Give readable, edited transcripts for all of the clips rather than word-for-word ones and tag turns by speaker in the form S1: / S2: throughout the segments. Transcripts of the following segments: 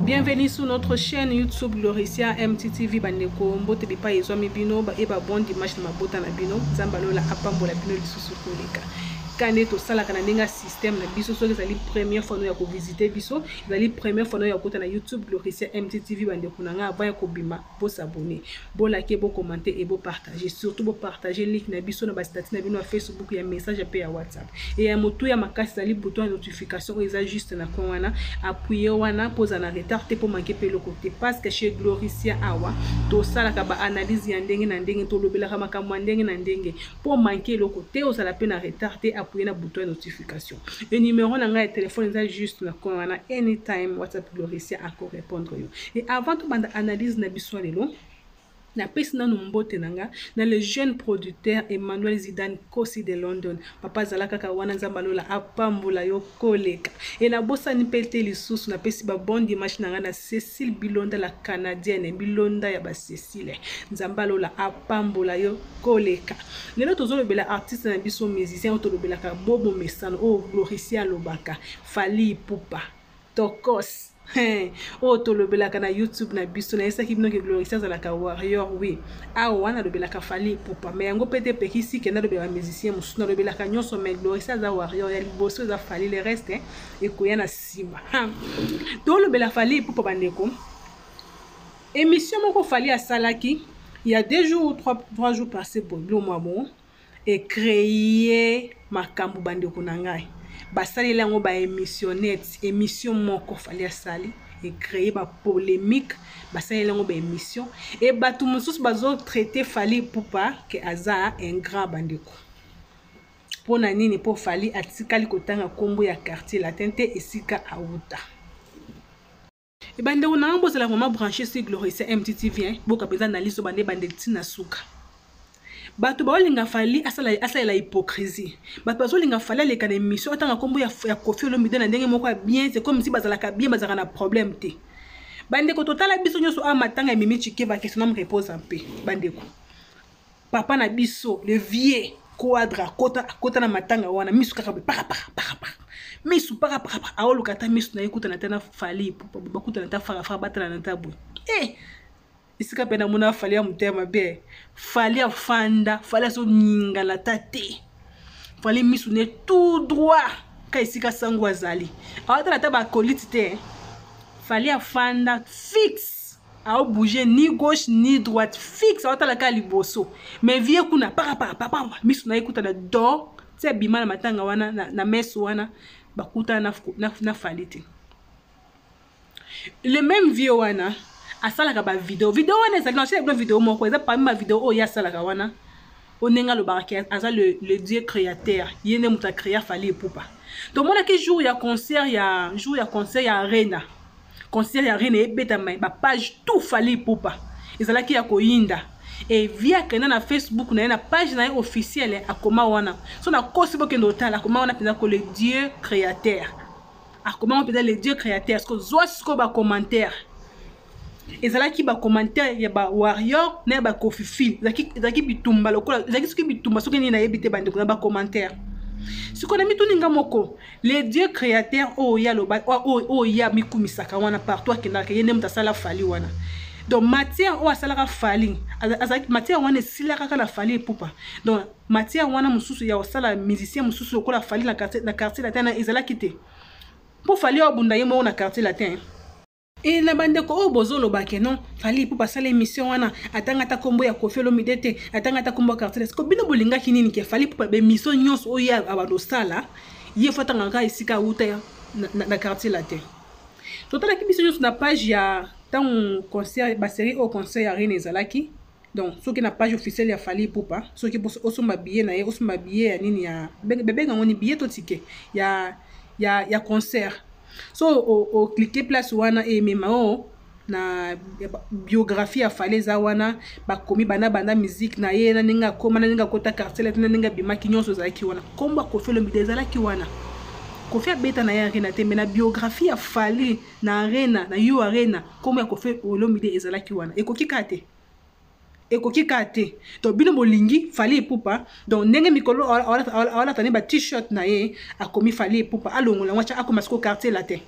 S1: Bienvenue sur notre chaîne YouTube Gloricia MTTV bandeko mbote bipa ezwami bino ba eba bon dimanche na mabota na bino zambalola apambola bino lisusu koleka kane to sala kana ninga système na biso so ezali première fois no ya ko visiter biso ezali première fois no ya kota na YouTube Gloricia MTTV bandeko nanga avant ya ko bima bo s'abonner bo liker bo commenter et bo partager surtout bo partager link na biso na ba statut na bino na Facebook ya message pe ya WhatsApp et ya moto ya makasi ezali bouton de notification eza juste na kwa wana appuyer wana poza na retard te pour manquer pe le côté parce que chez Gloricia awa to sala ka ba analyse ya ndenge na ndenge to lobela ka makamwa ndenge na ndenge pour manquer le côté osala pe na retard te appuyer na bouton de notification le numéro na nga téléphone eza juste na kwa wana anytime WhatsApp Gloricia a ko répondre yo et avant to banda analyse na biso lelo na pesi na mbote nanga na le jeune producteur Emmanuel Zidane Kosi de London papa zala kaka wana nzambalola apambola yo koleka et na bossa ni pete lisusu na pesi ba bon dimanche nanga na Cécile Bilonda la canadienne Bilonda ya ba Cécile nzambalola apambola yo koleka lelo tozolobela artiste na biso musicien tozolobela ka Bobo Mesano o Gloricia Lobaka Fally Ipupa Tokos oh tolobela kana YouTube na biso na esa kibino ke Gloricia za la ka warrior oui wana lobela ka Fally Ipupa mais yango pete pekisi ke na lobela musicien musu na lobela ka nyonso mais Gloricia za warrior ya liboso za Fally le reste et koya na sima to lobela Fally Ipupa bandeko émission moko Fally a salaki il y a 2 jours ou 3 jours passé pour le mois bon et créer makambu bandeko na ngai basali lango ba émission moko Fally asali et créer ba polémique basali lango ba émission et batu mususu bazo traiter Fally Ipupa que aza un grand bandeko pona nini po Fally atikali kotanga kombo ya quartier latin te esika auta et bandeko na mboza la vraiment branché sur Gloricia MTTV boka peza analyse bande tina suka bato baolinga Fally asala hypocrisie bato bazolinga Fally aleka na émission atanga kombo ya Koffi Olomide na ndenge moko bien c'est comme si bazalaka bien bazalaka na problème te bandeko totala biso nyonso amatanga ya Mimi Chikeva question na me repose un peu bandeko papa na biso le vieux quadra kota na matanga wana misu kaka para misu para aoluka ta misu na ekuta na tana Fally Ipupa bakuta na ta fara batala na tabu isika pena muna Fally ya mutema be Fally afanda Fally so ninga la tate Fally misu ne tout droit ka isika sango azali awata na taba colite te Fally afanda fixe ao bouger ni gauche ni droite fixe awata la ka liboso mais vie kuna para misu na ekuta na do tse bima na matanga wana na meso wana bakuta na Fally te le même vie wana asala ka ba vidéo wana ezali na chaque vidéo moko eza parmi ma vidéo o ya sala ka wana onenga lo baraka aza le Dieu créateur yene muta créa Fally Ipupa donc mona ke jour ya concert ya Arena ebeta mai ba page tout Fally Ipupa ezala ki ya koyinda et via kena na Facebook na page na officielle akoma wana so na kosi bokendo tala akoma wana peza ko le Dieu créateur akoma wana peza le Dieu créateur parce que zo ba commentaire ezalaki ba commentaire ya ba warrior na ba Koffi zaki bitumba lokola zaki bitumba soki ni na yebite bandeko na ba commentaire siko na mituninga moko le Dieu créateur o ya loba o ya mikumisaka wana partout akendaka yene mutasala Fally wana donc matière o asala Fally azaki matière wana esila kaka la Fally Ipupa donc matière wana mususu ya osala musicien mususu lokola Fally na quartier latin ezalaki te pour Fally obunda yemo na quartier latin et na bandeko o bozolo bake non Fally Ipupa sala émission wana atanga ta kombo ya Koffi Olomide te atanga ta kombo quartier ko bino bolinga kinini ke Fally Ipupa be mission nyonso o ya abado sala ye fatanga nga isika uta na quartier latin totala ki mission nyonso na page ya tant concert ba série au concert ya Arena ezalaki donc soki na page officielle ya Fally Ipupa soki osomba billet na ye osomba billet ya nini ya bebe ngoni billet to ticket ya concert so o cliquer place wana et memao na biographie ya Fally za wana bakomi banda musique na ye na ninga koma na ninga kota quartier na ninga bimaki nyonso zaki wana komba Koffi Olomide zalaki wana Koffi abeta na ya Arena te mais na biographie ya Fally na Arena na yo Arena komba ya Koffi Olomide ezalaki wana ekoki kate to bino bolingi Fally Ipupa donc ndenge mikolo ala tani ba t-shirt na ye akomi Fally Ipupa alongola wacha akoma sko quartier latin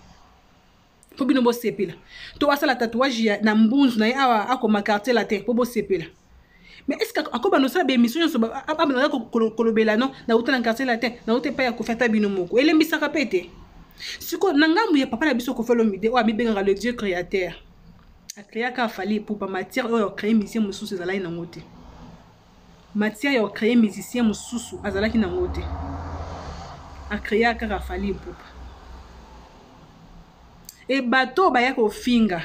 S1: po bino bo sepela to asala tatouage ya na mbunzu na awa akoma quartier latin po bo sepela mais est-ce que akoba no sala be émission so abana kolobela non na utana quartier latin na uté pa ya ko fata bino moko elembisaka pete siko na ngambu ya papa na biso ko felo mide o amibengaka le dieu créateur a créé ka fali pour pa matière o créer musicien mususu ezalaki na ngote matière ya créer musicien mususu azalaki na ngote a créé ka fali pour et bateau baya ko finga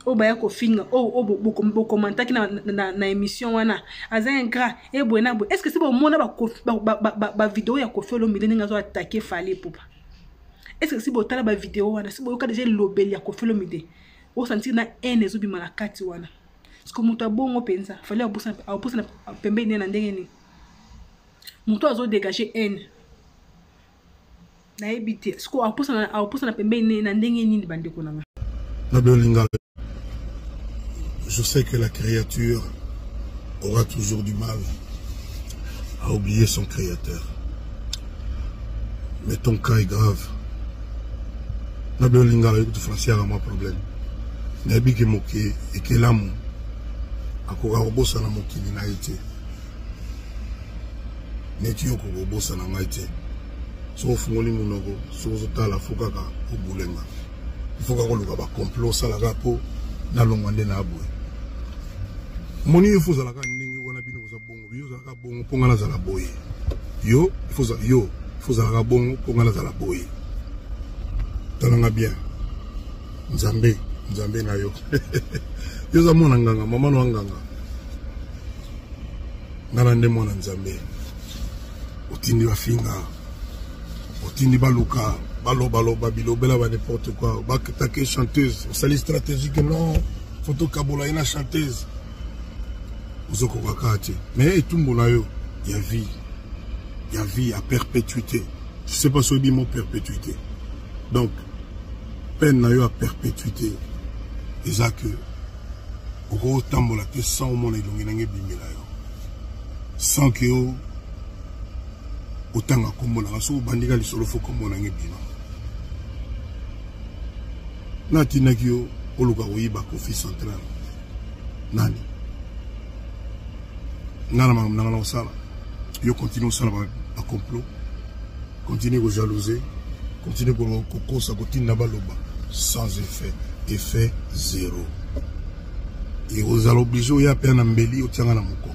S1: o baya ko finga o bo commenter ki na émission wana aza un gras et buena bo est-ce que c'est bon mona ba vidéo ya ko felo mide nga zo attaquer fali pour est-ce que si bo tala ba vidéo wana si bo ka déjà lobeli ya ko felo mide o sentir na ene zo bima na kati wana parce que muto abongo penza fallait abusa na pembe ni na ndenge ni muto azo dégager ene na ebité ce ko abusa na pembe ni na ndenge ni bandeko nanga
S2: Nablo Lingala. Je sais que la créature aura toujours du mal à oublier son créateur. Mais ton cas est grave. Nablo Lingala, écoute, Français a un problème. Nabi qui moqué et que l'amour a quoi robosa na moqué na été. Netio ko robosa na maité. Sauf ngoli munoko, sauf tala fukaka au boulenga. Il faut qu'on le complot ça la rapo na longwande na abwe. Moni il faut ça la ndenge wana bino za bongo, yo za bongo ponga na za la boye. Yo, il faut ça la bongo ponga na za la boye. Talanga bien. Nzambe na yo. Yo za mona nganga, mama no nganga. Ngala nde mona Nzambe. Otindi wa finga. Otindi baluka. Balo, babilo, bela, n'importe quoi. Bakatake chanteuse. On s'allie stratégique, non. Photo Kabola, il y a chanteuse. Vous avez mais tout le monde, il y a vie. Il y a vie à perpétuité. Je ne sais pas si c'est mot perpétuité. Donc, peine à perpétuité. Et ça que, au gros temps, sans au monde, il y a sans que, autant à comme on a sous bandiga les solo faut comme on a bien. Nati Nagio, Oluga Wiba, Kofi Central. Nani. Nana Sala. Yo continue ça à complot. Continue à jalouser. Continue à coco, ça continue à baloba. Sans effet. Effet zéro. Et vous allez obliger à peine à mbeli au tiangana mokoko.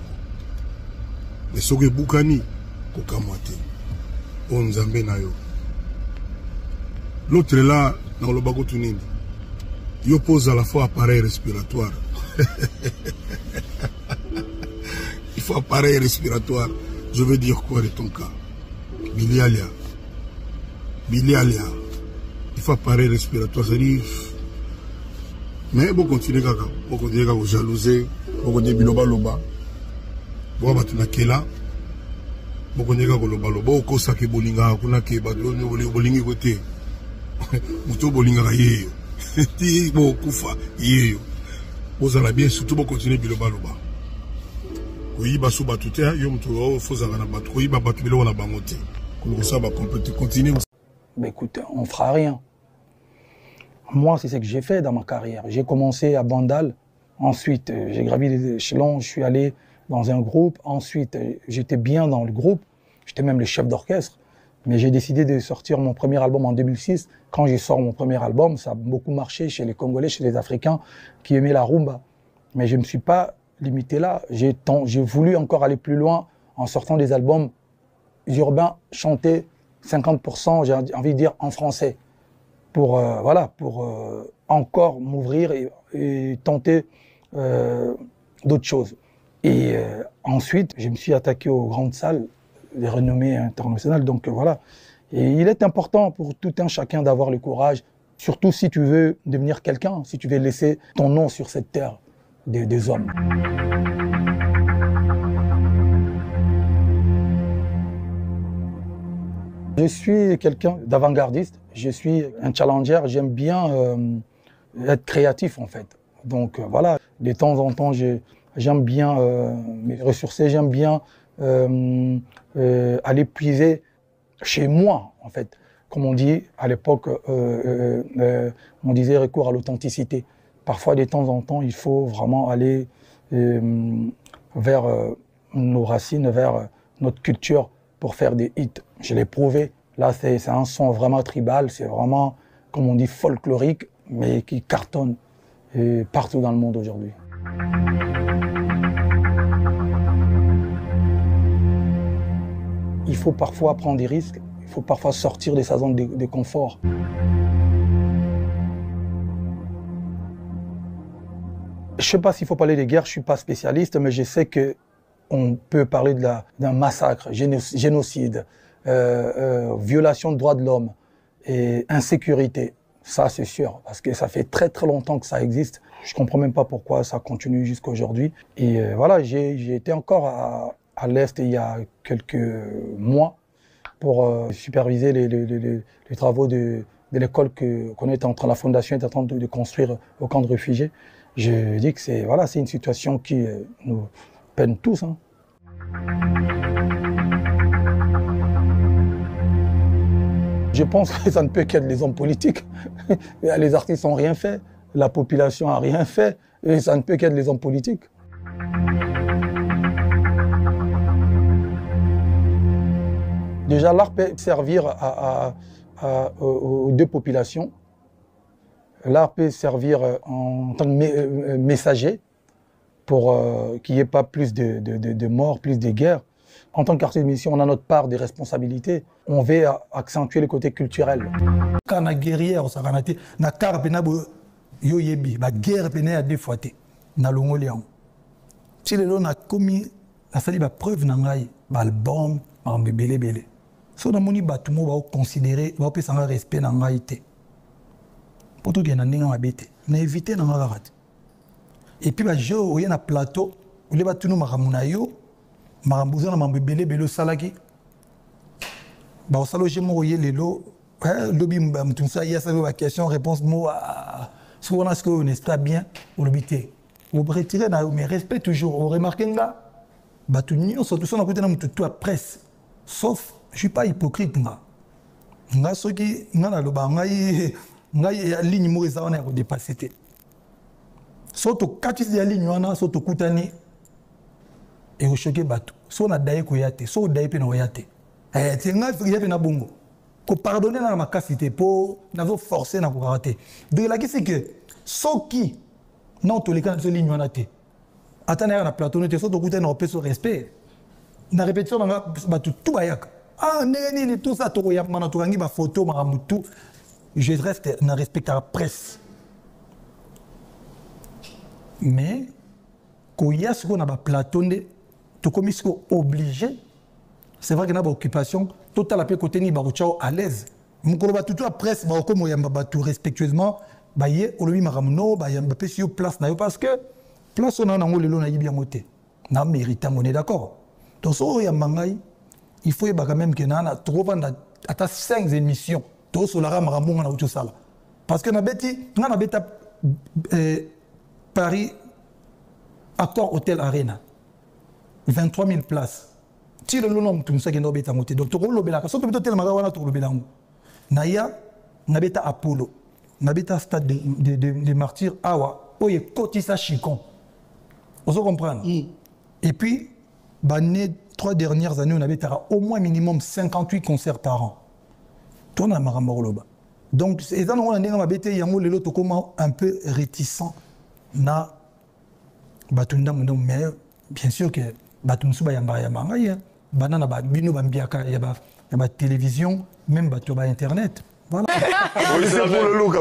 S2: Mais ce que Boukani, Kokamwate. On Nzambe na yo. L'autre là, dans le bago tunini. Il pose à la fois appareil respiratoire. Il faut appareil respiratoire. Je veux dire quoi de ton cas? Bilialia. Il faut appareil respiratoire. C'est-à-dire. Mais bon, continuez à vous jalouser. Bon, continuez à vous loba. Bon, bah, tu n'as qu'à là. Bon, continuez à vous loba. Bon, kosa ke bolinga. Kuna ke badlo ni bolingi côté. Muto bolinga yeyo. Ti bo kufa yeyo. Vous allez bien surtout bon continuer biloba loba. Koyiba suba tout yo muto faut zanga ba koyiba ba bilo na bangote. Ko ça va continuer.
S3: Mais écoute, on fera rien. Moi, c'est ce que j'ai fait dans ma carrière. J'ai commencé à Bandal, ensuite j'ai gravi les échelons, je suis allé dans un groupe, ensuite j'étais bien dans le groupe, j'étais même le chef d'orchestre. Mais j'ai décidé de sortir mon premier album en 2006. Quand je sors mon premier album, ça a beaucoup marché chez les Congolais, chez les Africains qui aimaient la rumba. Mais je ne me suis pas limité là. J'ai voulu encore aller plus loin en sortant des albums urbains chantés 50%, j'ai envie de dire, en français. Pour, voilà, pour encore m'ouvrir et tenter d'autres choses. Et ensuite, je me suis attaqué aux grandes salles, les renommées internationales, donc voilà. Et il est important pour tout un chacun d'avoir le courage, surtout si tu veux devenir quelqu'un, si tu veux laisser ton nom sur cette terre des hommes. Je suis quelqu'un d'avant-gardiste, je suis un challenger, j'aime bien être créatif en fait. Donc voilà, de temps en temps, j'aime bien me ressourcer, j'aime bien aller puiser chez moi en fait. comme on dit à l'époque, on disait recours à l'authenticité. Parfois, de temps en temps, il faut vraiment aller vers nos racines, vers notre culture pour faire des hits. Je l'ai prouvé. Là, c'est un son vraiment tribal, c'est vraiment, comme on dit, folklorique, mais qui cartonne partout dans le monde aujourd'hui. Il faut parfois prendre des risques, il faut parfois sortir de sa zone de confort. Je ne sais pas s'il faut parler de guerre, je ne suis pas spécialiste, mais je sais qu'on peut parler d'un massacre, génocide, violation de droits de l'homme et insécurité. Ça, c'est sûr, parce que ça fait très très longtemps que ça existe. Je ne comprends même pas pourquoi ça continue jusqu'à aujourd'hui. Et voilà, j'ai été encore à l'Est il y a quelques mois pour superviser les travaux de l'école qu'on est en train, la fondation est en train de construire au camp de réfugiés. Je dis que c'est une situation qui nous peine tous. Hein. Je pense que ça ne peut qu'être les hommes politiques. Les artistes n'ont rien fait, la population n'a rien fait, et ça ne peut qu'être les hommes politiques. Déjà, l'art peut servir aux deux populations. L'art peut servir en tant que messager pour qu'il n'y ait pas plus de morts, plus de guerres. En tant qu'artiste musicien, on a notre part de responsabilité. On veut accentuer le côté culturel.
S4: Quand on a guerrière, on a été na car yo yebi, la guerre a deux fois été na longoléon. Si le on a commis la sali ba preuve na ngai, ba album, ba belé. So na moni ba tout mo ba considérer, ba pe sans respect na ngai té. Pour tout bien na ninga mabete, na éviter na ngai. Et puis ba jo o na plateau, o le ba tout no makamuna yo. Marambuza na mambe belé salaki ba osalo je mo yé lelo lobi mtunsa ya sa question réponse mo souvent est-ce que on n'est pas bien ou l'obité ou retirer na mais respect toujours on remarque nga ba tout nyo surtout ça na côté na mutu à presse sauf je suis pas hypocrite nga soki nga na loba ngai ligne mo eza on a dépasser té surtout quand tu dis la ligne on a surtout kutani et au choqué bateau. So na daye ko yate, so daye pe na yate. C'est nga yate na bongo. Ko pardonner na ma capacité pour n'avoir forcé na ko rater. Donc la question c'est que so qui non tous les cas de ligne na té. Atana na plateau ne te so to kuta na pe so respect. Na répétition na bateau tout bayak. Ah neni tout ça to ya mana to kangi ba photo ma mutu. Je reste na respecter la presse. Mais ko ya ce qu'on a ba plateau comme ils sont obligés, c'est vrai qu'il y a une occupation totale à côté ni barouchao à l'aise. Mon collègue tout la presse, comme on y a tout respectueusement, bah y est, on lui maramno, bah y a un peu sur place parce que place on a un le long a bien moté. Na mérite on est d'accord. Donc so y a mangai, il faut quand même que na trouve à 5 émissions. Tout sur la maramon on a tout ça là. Parce que na beti Paris Accor Hôtel Arena. 23 000 places. Si le nom tout ça qui est dans le donc tu roules le belaka. Surtout peut-être le magasin tu roules le belango. Naya, nabeta Apollo, nabeta stade de martyrs Awa, oye Kotisa Chicon. Vous comprenez? Et puis, les 3 dernières années, on avait au moins minimum 58 concerts par an. Tout na maramoroloba. Donc, c'est ça on a nabeta yango le lot comment un peu réticent na batunda mais bien sûr que batumsu ba yamba yamba ya banana ba bino bambiaka ya ba télévision même ba sur internet voilà.
S2: C'est pour le look.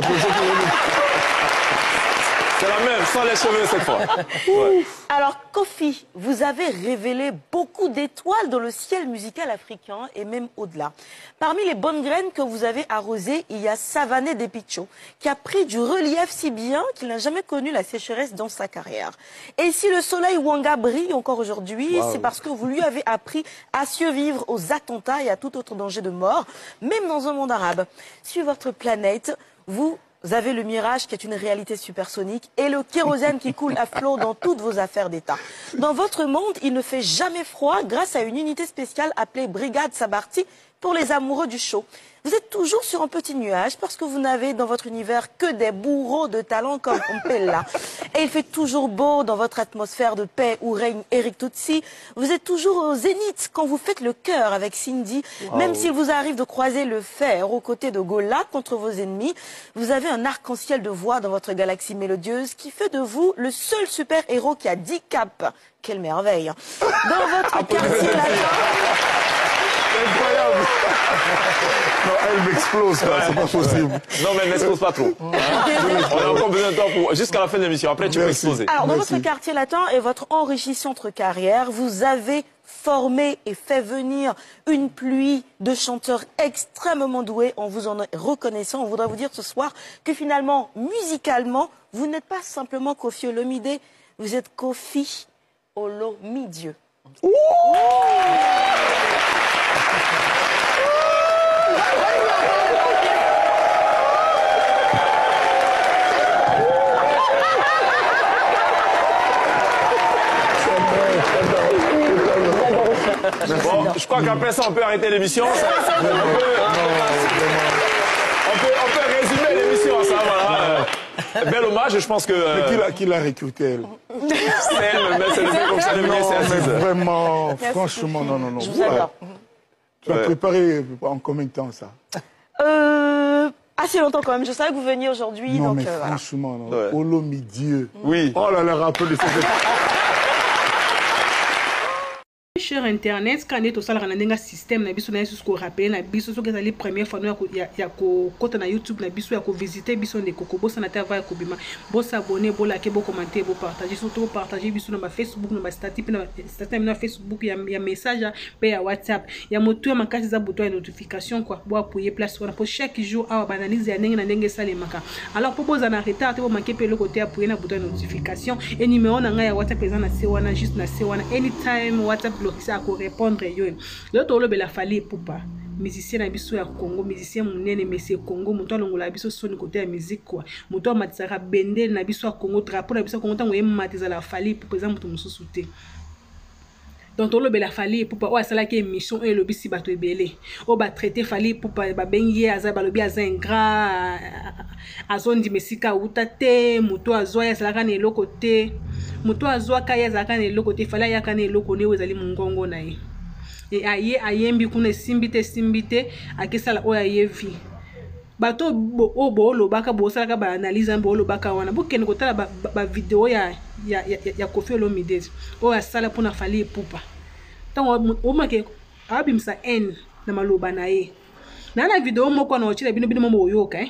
S5: C'est la même, sans les cheveux cette fois. Ouais.
S6: Alors, Kofi, vous avez révélé beaucoup d'étoiles dans le ciel musical africain et même au-delà. Parmi les bonnes graines que vous avez arrosées, il y a Savané Depicho, qui a pris du relief si bien qu'il n'a jamais connu la sécheresse dans sa carrière. Et si le soleil Wanga brille encore aujourd'hui, c'est parce que vous lui avez appris à survivre aux attentats et à tout autre danger de mort, même dans un monde arabe. Sur votre planète, vous avez le mirage qui est une réalité supersonique et le kérosène qui coule à flot dans toutes vos affaires d'État. Dans votre monde, il ne fait jamais froid grâce à une unité spéciale appelée Brigade Sabarti pour les amoureux du chaud. Vous êtes toujours sur un petit nuage parce que vous n'avez dans votre univers que des bourreaux de talent comme Ompella. Et il fait toujours beau dans votre atmosphère de paix où règne Eric Tutsi. Vous êtes toujours au zénith quand vous faites le cœur avec Cindy. Même s'il vous arrive de croiser le fer aux côtés de Gola contre vos ennemis, vous avez un arc-en-ciel de voix dans votre galaxie mélodieuse qui fait de vous le seul super-héros qui a 10 caps. Quelle merveille. Dans votre quartier latin...
S2: Incroyable. Non, elle m'explose, c'est pas possible.
S5: Non, mais n'explose pas trop. On a encore besoin de toi jusqu'à la fin de l'émission. Après, tu peux exploser.
S6: Alors, dans votre quartier latin et votre enrichissante carrière, vous avez formé et fait venir une pluie de chanteurs extrêmement doués. On vous en est reconnaissant. On voudrait vous dire ce soir que finalement, musicalement, vous n'êtes pas simplement Koffi Olomide, vous êtes Koffi Olomide.
S5: Bon, je crois qu'après ça, on peut arrêter l'émission. On peut résumer l'émission, ça, voilà. Bel hommage, je pense que...
S2: Mais qui l'a recruté, elle?
S5: C'est elle, mais c'est le fait comme ça, le
S2: Non,
S5: c'est
S2: mais vraiment, franchement, non.
S6: Je vous adore.
S2: Tu as préparé en combien de temps, ça?
S6: Assez longtemps quand même. Je savais que vous veniez aujourd'hui.
S2: Non,
S6: donc,
S2: mais
S6: voilà.
S2: franchement, non.
S5: Ouais.
S2: Olomide.
S5: Oui.
S2: Oh là là, rappelez ça.
S1: Cher internet quand est au salaire na ndenga système na biso na yesu ko rappeler na biso so que c'est la première fois ya ko kota na YouTube na biso ya ko visiter biso ne koko bosa na tava ya ko bima bo s'abonner bo liker bo commenter bo partager surtout partager biso na Facebook na statut na statut na Facebook ya message pe ya WhatsApp ya moto ya makasi za bouton de notification quoi bo appuyer place wana pour chaque jour awa banaliser ya ndenge na ndenge salemaka alors pour boza na retard te bo manquer pe le côté appuyer na bouton de notification et numéro na nga ya WhatsApp eza na se wana juste na se wana anytime WhatsApp ça ko répondre yo le tolo be la fali poupa musicien na biso ya Congo musicien munene monsieur Congo muto longola biso soni côté ya musique quoi muto matisaka bende na biso ya Congo drapeau na biso Congo tango yematiza la fali pour exemple muto mususu te donc tolo be la fali poupa o asala ki émission et lobi si bato ebele o ba traiter fali poupa ba bengi aza ba lobi aza ingrat azondi mesika utate muto azwa ya sala kana eloko te muto azwa kaya za kana eloko te fala ya kana eloko ne wezali mungongo na ye e ayembi kuna simbite akesala o ayevi bato bo lobaka bo sala ka ba analyse bo lobaka wana bokene kotala ba video ya Koffi Olomide o asala pona fali poupa tango o make abimsa n na maloba na ye na video moko na ochila bino mo yoka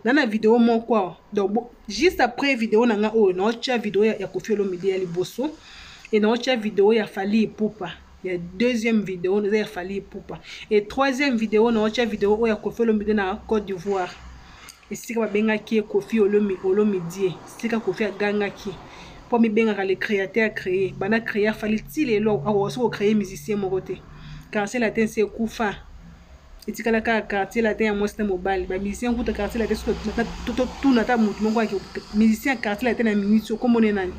S1: na video moko donc juste après vidéo na nga o na ocha video ya Koffi Olomide ya liboso et na ocha video ya fali poupa ya deuxième vidéo na ya fali poupa et troisième vidéo na ocha video ya Koffi Olomide na Côte d'Ivoire et sika ba benga ki Koffi Olomide sika Koffi aganga ki pour mi benga les créateurs créer bana créer fali ti lelo a so créer musicien morote car c'est la tense kufa et tu as quartier latin à Mostre Mobile ba musicien kuta quartier latin tout na ta mutu moko ki musicien quartier latin na minute comme on est nani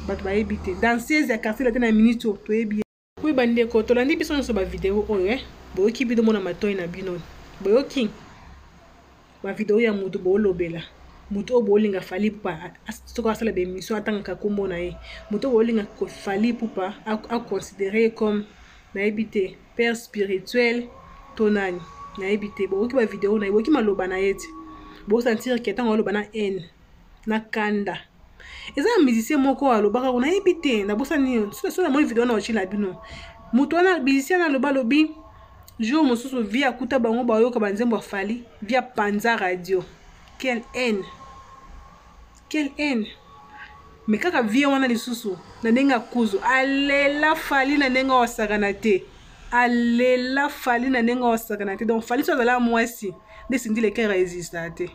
S1: bat ba ebité danseuse ya quartier latin na minute to ebi oui bande ko to landi biso so ba vidéo oyo bo ki bido mona matoy na bino bo king ba vidéo ya mutu bo lobela mutu obolinga fali poupa soko asala be mission atanga kombo na ye mutu obolinga ko fali poupa a considérer comme na ebité père spirituel tonani na ebité bo ki ba vidéo na bo ki maloba na yeti bo sentir que tango loba na n na kanda eza musicien moko alobaka na ebité na bosani so na mo vidéo na ochila bino mutu na musicien na loba lobi jour mosusu via kuta bango ba yoka banzembo fali via Panza Radio quelle haine mais kaka via wana lisusu na ndenga kuzu alela fali na ndenga wasakana te alela fali na ndenga wasakana te donc fali so azala mwasi desindi le cœur résista te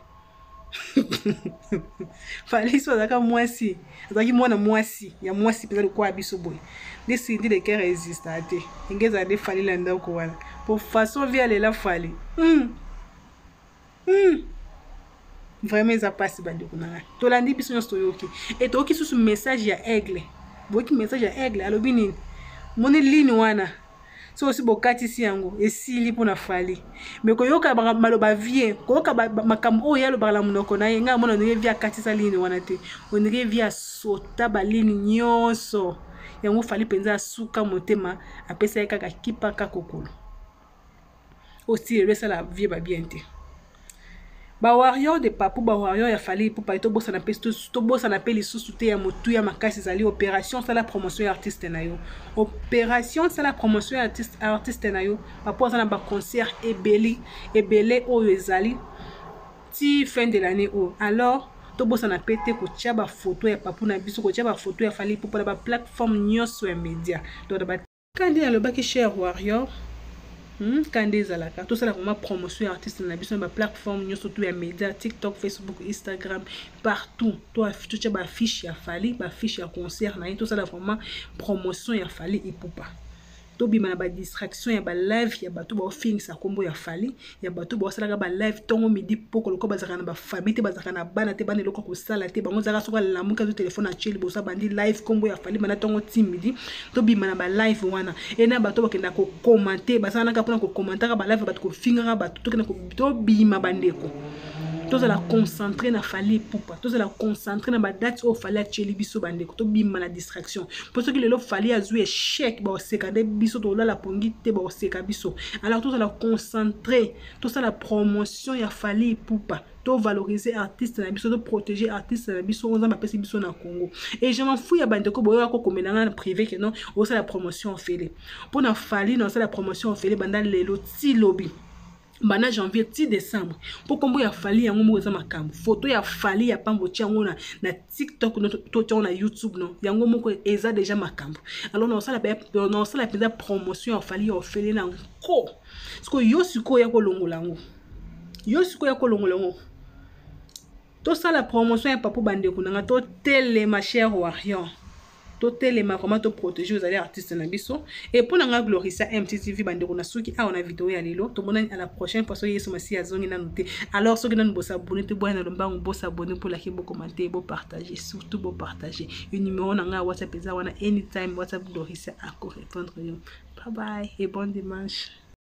S1: fali so azaka mwasi azaki mwana mwasi ya mwasi peza kwa biso boy desindi le cœur résista te ingeza de fali la ndako wana pour façon via alela fali vraiment ça passe bandi kunanga to landi biso nyosto yoki et to ki susu message ya aigle boki message ya aigle alobi nini moni ligne wana so aussi bokatisi yango esili mpona fali mais koyoka maloba vie koyoka makambo oyo yalobaka na monoko na ye ngai mona ondenge vie akatisa lini wana te ondenge vie asota balini nyonso yango fali mpenza asuka motema apesa ye kaka kipaka kokolo aussi lelo esala vie babien te warrior de papu warrior ya fali pupa tobosa na pe lisusu te ya motu ya makasi ezali opération sala promotion ya artiste na yo opération sala promotion ya artiste na yo papu aza na baconcert ebele oyo ezali ti fin de l'année oyo alors tobosa na pe te kotia bafoto ya papu na biso kotia bafoto ya fali pupa na baplateforme nyonso ya média kandi nalobaki cher warrior Kande ezalaka tosala vraiment promotion ya artiste na biso na plateforme nyonso tout ya média TikTok, Facebook, Instagram, partout to affiche ba affiche ya fali ba affiche ya concert na tosala vraiment promotion ya fali ipupa to bima na ba distraction ya ba live ya bato ba ofingisa kombo ya fali ya bato ba osala ba live tongo midi poko loko bazaka na ba famille te bazaka na bana te bana loko ko sala te bango zaka soka la muka to téléphone na chili bosa bandi live kombo ya fali mana tongo timidi to bima na ba live wana ena bato bakenda ko commenter basana ka pona ko commenter ba live bato ko finga bato to kena ko to bima bandeko tous la concentrer na fali pupa tous la concentrer na ba date au fali cheli biso bandeko to bima na distraction pour ce que le fali azu échec ba oseka de biso to la pongi te ba oseka biso alors tous la concentrer tous la promotion ya fali pupa to valoriser artiste na biso to protéger artiste na biso on a pesi biso na Congo et je m'en fous ya bandeko boyo ko komenanga na privé que non o ça la promotion fele pour na fali non ça la promotion fele banda lelo ti lobby bana janvier ti décembre pour kombo ya fali yango mo za makambo photo ya fali ya pambo tiango na TikTok to tiango na YouTube non yango moko eza déjà makambo alors non ça la pesa promotion ya fali ya ofele na nko parce que yo siko ya ko longolango to ça la promotion ya papu bandeko nanga to tele ma chère warrior to tele ma comment to protéger aux artistes na biso et pour nanga Glorissa MTTV bandeko na suki a on a vidéo ya lelo to mona à la prochaine fois so yeso masi azongi na noter alors so kina bosa abonner te boya na lombango bosa abonner pour liker bo commenter bo partager surtout bo partager un numéro nanga WhatsApp eza wana anytime WhatsApp Glorissa a ko répondre yo bye bye et bon dimanche.